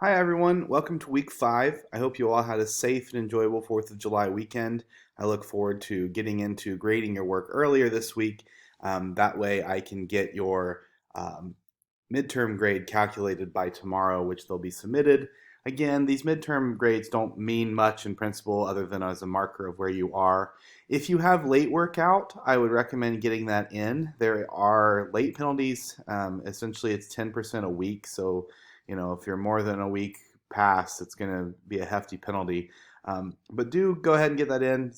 Hi everyone, welcome to week 5. I hope you all had a safe and enjoyable 4th of July weekend. I look forward to getting into grading your work earlier this week. That way I can get your um, midterm grade calculated by tomorrow, which they'll be submitted. Again, these midterm grades don't mean much in principle other than as a marker of where you are. If you have late work out, I would recommend getting that in. There are late penalties. Essentially, it's 10% a week. So, if you're more than a week past, it's going to be a hefty penalty. But do go ahead and get that in.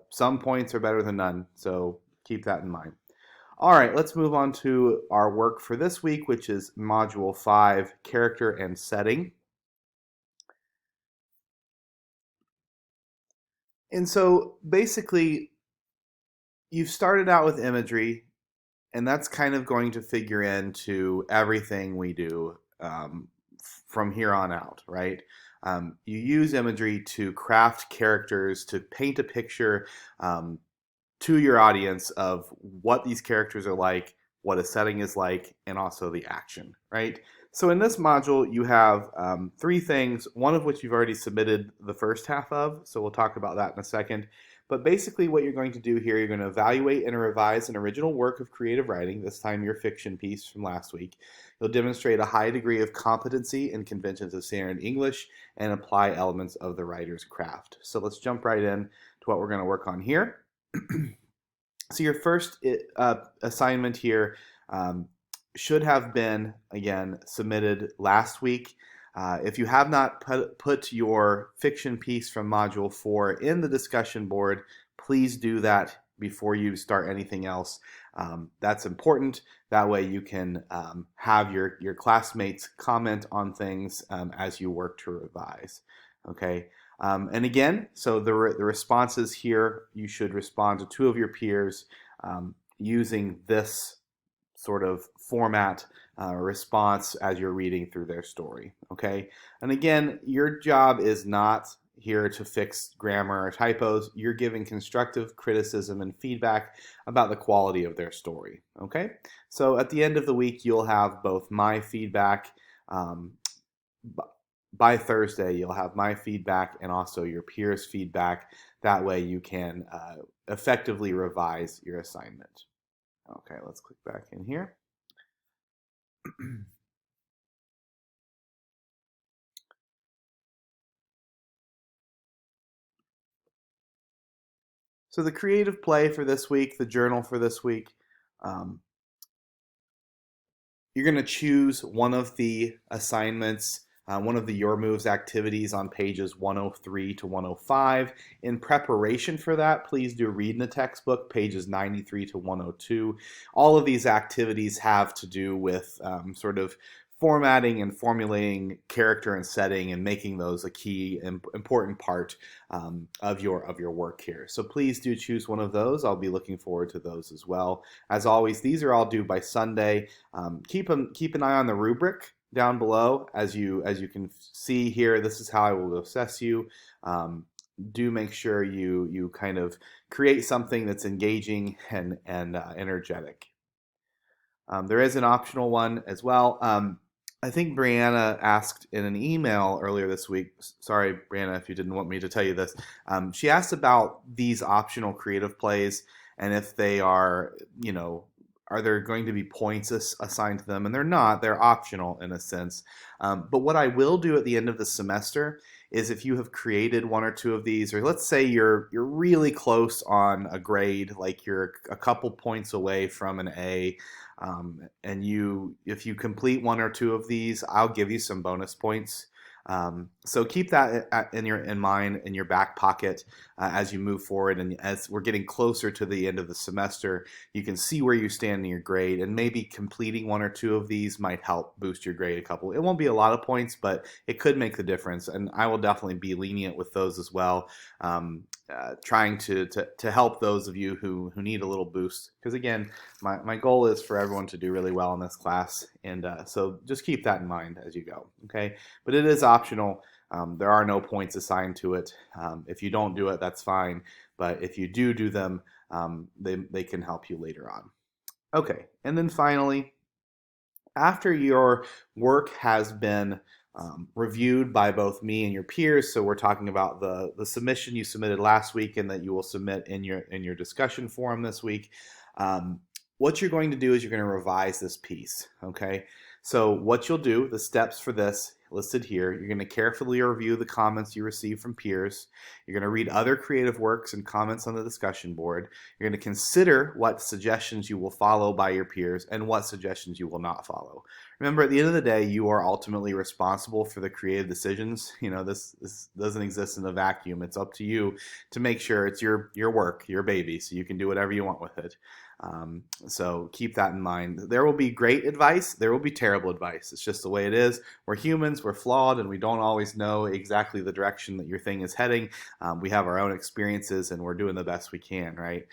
Some points are better than none. So keep that in mind. All right, let's move on to our work for this week, which is Module 5, Character and Setting. And so basically, you've started out with imagery, and that's kind of going to figure into everything we do from here on out, right? You use imagery to craft characters, to paint a picture um, to your audience of what these characters are like, what a setting is like, and also the action, right? So in this module, you have 3 things, one of which you've already submitted the first half of, so we'll talk about that in a second. But basically what you're going to do here, you're going to evaluate and revise an original work of creative writing, this time your fiction piece from last week. You'll demonstrate a high degree of competency in conventions of standard English and apply elements of the writer's craft. So let's jump right in to what we're going to work on here. So your first assignment here should have been, again, submitted last week. If you have not put your fiction piece from Module 4 in the discussion board, please do that before you start anything else. That's important. That way you can have your classmates comment on things as you work to revise. Okay. And again, so the responses here, you should respond to 2 of your peers using this sort of format response as you're reading through their story. Okay. And again, your job is not here to fix grammar or typos. You're giving constructive criticism and feedback about the quality of their story. Okay. So at the end of the week, you'll have both my feedback. By Thursday, you'll have my feedback and also your peers' feedback. That way you can effectively revise your assignment. Okay, let's click back in here. So the creative play for this week, the journal for this week, um, you're going to choose one of the assignments, one of the Your Moves activities on pages 103 to 105. In preparation for that, please do read in the textbook, pages 93 to 102. All of these activities have to do with sort of formatting and formulating character and setting and making those a key important part of your work here. So please do choose one of those. I'll be looking forward to those as well. As always, these are all due by Sunday. Keep an eye on the rubric down below. As you can see here, this is how I will assess you. Do make sure you kind of create something that's engaging and energetic. There is an optional one as well. I think Brianna asked in an email earlier this week. Sorry, Brianna, if you didn't want me to tell you this. She asked about these optional creative plays and if they are, are there going to be points assigned to them? And they're not. They're optional in a sense. But what I will do at the end of the semester is if you have created 1 or 2 of these, or let's say you're really close on a grade, like you're a couple points away from an A, and if you complete 1 or 2 of these, I'll give you some bonus points. So keep that in mind in your back pocket as you move forward, and as we're getting closer to the end of the semester, you can see where you stand in your grade, and maybe completing 1 or 2 of these might help boost your grade a couple. It won't be a lot of points, but it could make the difference, and I will definitely be lenient with those as well. Trying to help those of you who need a little boost, because again, my goal is for everyone to do really well in this class, and so just keep that in mind as you go. Okay, but it is optional. There are no points assigned to it. If you don't do it, that's fine, but if you do them, they can help you later on. Okay, and then finally, after your work has been reviewed by both me and your peers. So we're talking about the submission you submitted last week and that you will submit in your discussion forum this week. What you're going to do is you're going to revise this piece, okay? So what you'll do, the steps for this listed here, you're going to carefully review the comments you receive from peers. You're going to read other creative works and comments on the discussion board. You're going to consider what suggestions you will follow by your peers and what suggestions you will not follow. Remember, at the end of the day, you are ultimately responsible for the creative decisions. You know, this doesn't exist in a vacuum. It's up to you to make sure it's your work, your baby, so you can do whatever you want with it. So keep that in mind. There will be great advice. There will be terrible advice. It's just the way it is. We're humans. We're flawed, and we don't always know exactly the direction that your thing is heading. We have our own experiences, and we're doing the best we can, right?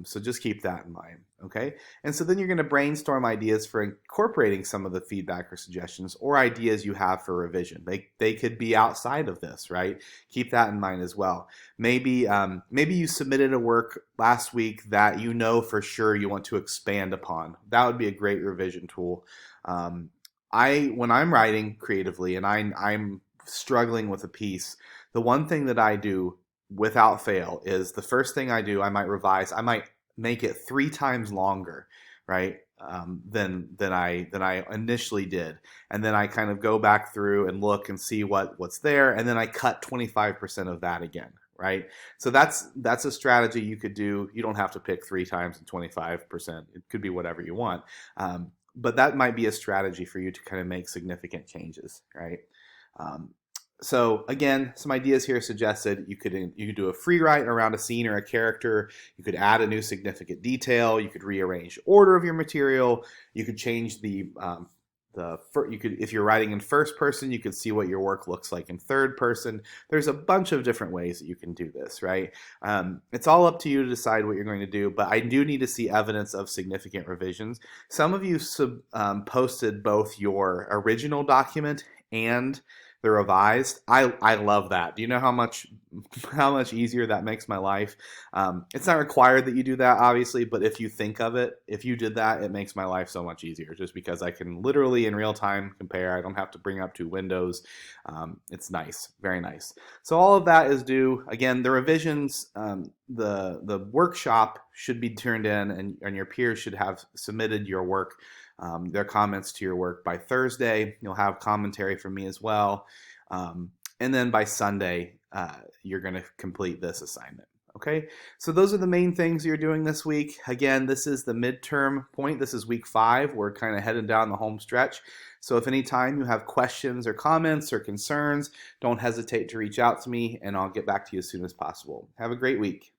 So just keep that in mind, okay? And so then you're going to brainstorm ideas for incorporating some of the feedback or suggestions or ideas you have for revision. They could be outside of this, right? Keep that in mind as well. Maybe you submitted a work last week that you know for sure you want to expand upon. That would be a great revision tool. When I'm writing creatively and I'm struggling with a piece, the one thing that I do without fail is the first thing I do, I might revise. I might make it 3 times longer, right? Than I initially did, and then I kind of go back through and look and see what's there, and then I cut 25% of that again, right? So that's a strategy you could do. You don't have to pick 3 times and 25%. It could be whatever you want, but that might be a strategy for you to kind of make significant changes, right? So again, some ideas here suggested. You could do a free write around a scene or a character. You could add a new significant detail. You could rearrange order of your material. You could change if you're writing in first person, you could see what your work looks like in third person. There's a bunch of different ways that you can do this, right? It's all up to you to decide what you're going to do, but I do need to see evidence of significant revisions. Some of you posted both your original document and the revised. I love that. Do you know how much easier that makes my life? It's not required that you do that, obviously, but if you think of it, if you did that, it makes my life so much easier, just because I can literally in real time compare. I don't have to bring up 2 windows. It's nice, very nice. So all of that is due. Again, the revisions, the workshop should be turned in, and your peers should have submitted your work, their comments to your work by Thursday. You'll have commentary from me as well. And then by Sunday, you're going to complete this assignment. Okay, so those are the main things you're doing this week. Again, this is the midterm point. This is week 5. We're kind of headed down the home stretch. So if any time you have questions or comments or concerns, don't hesitate to reach out to me, and I'll get back to you as soon as possible. Have a great week.